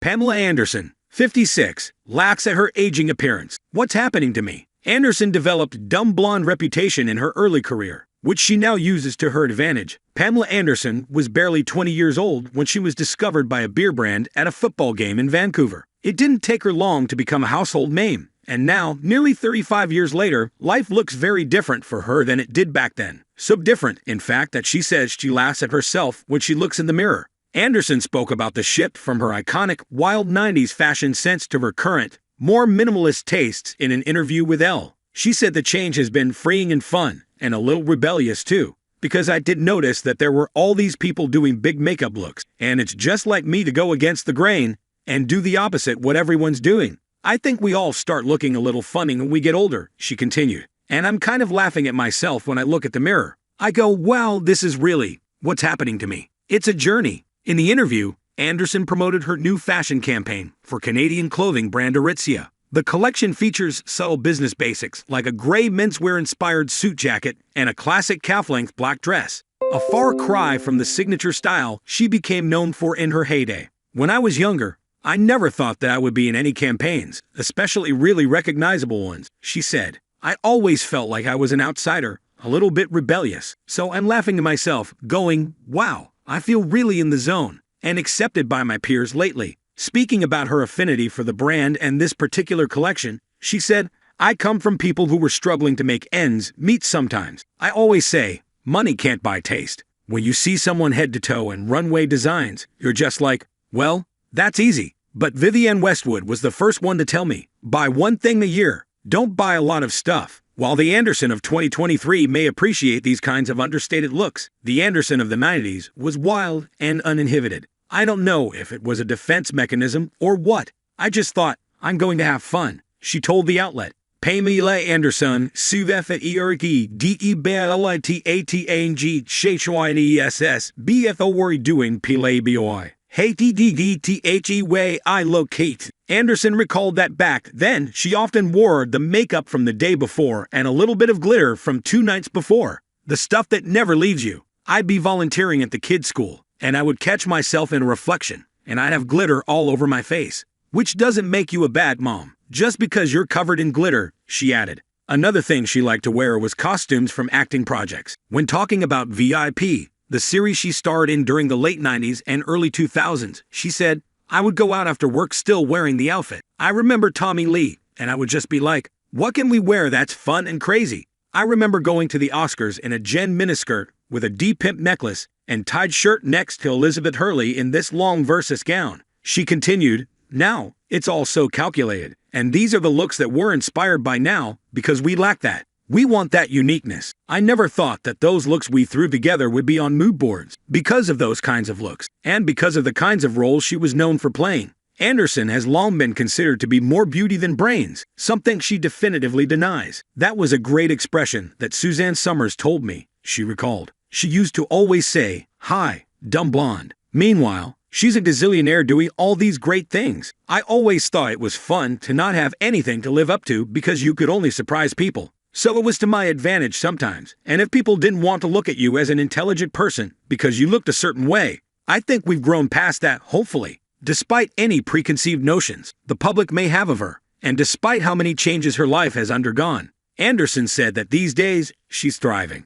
Pamela Anderson, 56, laughs at her aging appearance. What's happening to me? Anderson developed dumb blonde reputation in her early career, which she now uses to her advantage. Pamela Anderson was barely 20 years old when she was discovered by a beer brand at a football game in Vancouver. It didn't take her long to become a household name, and now, nearly 35 years later, life looks very different for her than it did back then. So different, in fact, that she says she laughs at herself when she looks in the mirror. Anderson spoke about the shift from her iconic, wild 90s fashion sense to her current, more minimalist tastes in an interview with Elle. She said the change has been freeing and fun, and a little rebellious too, because I did notice that there were all these people doing big makeup looks, and it's just like me to go against the grain and do the opposite what everyone's doing. I think we all start looking a little funny when we get older, she continued, and I'm kind of laughing at myself when I look at the mirror. I go, wow, this is really what's happening to me. It's a journey. In the interview, Anderson promoted her new fashion campaign for Canadian clothing brand Aritzia. The collection features subtle business basics like a gray menswear-inspired suit jacket and a classic calf-length black dress, a far cry from the signature style she became known for in her heyday. When I was younger, I never thought that I would be in any campaigns, especially really recognizable ones, she said. I always felt like I was an outsider, a little bit rebellious. So I'm laughing to myself, going, wow, I feel really in the zone and accepted by my peers lately. Speaking about her affinity for the brand and this particular collection, she said, I come from people who were struggling to make ends meet sometimes. I always say, money can't buy taste. When you see someone head to toe in runway designs, you're just like, well, that's easy. But Vivienne Westwood was the first one to tell me, buy one thing a year, don't buy a lot of stuff. While the Anderson of 2023 may appreciate these kinds of understated looks, the Anderson of the 90s was wild and uninhibited. I don't know if it was a defense mechanism or what. I just thought, I'm going to have fun, she told the outlet. Pamela Anderson, Suvefeterdebelatatang Shayshwiness, BFO worry doing Pilaboi. Hey DDDTHE I locate. Anderson recalled that back then she often wore the makeup from the day before and a little bit of glitter from 2 nights before. The stuff that never leaves you. I'd be volunteering at the kids' school, and I would catch myself in a reflection, and I'd have glitter all over my face. Which doesn't make you a bad mom, just because you're covered in glitter, she added. Another thing she liked to wear was costumes from acting projects. When talking about VIP, the series she starred in during the late 90s and early 2000s, she said, I would go out after work still wearing the outfit. I remember Tommy Lee, and I would just be like, what can we wear that's fun and crazy? I remember going to the Oscars in a Jen miniskirt with a D-pimp necklace and tied shirt next to Elizabeth Hurley in this long versus gown. She continued, now, it's all so calculated, and these are the looks that we're inspired by now because we lack that. We want that uniqueness. I never thought that those looks we threw together would be on mood boards because of those kinds of looks, and because of the kinds of roles she was known for playing. Anderson has long been considered to be more beauty than brains, something she definitively denies. That was a great expression that Suzanne Summers told me, she recalled. She used to always say, hi, dumb blonde. Meanwhile, she's a gazillionaire doing all these great things. I always thought it was fun to not have anything to live up to because you could only surprise people. So it was to my advantage sometimes, and if people didn't want to look at you as an intelligent person because you looked a certain way, I think we've grown past that, hopefully. Despite any preconceived notions the public may have of her, and despite how many changes her life has undergone, Anderson said that these days, she's thriving.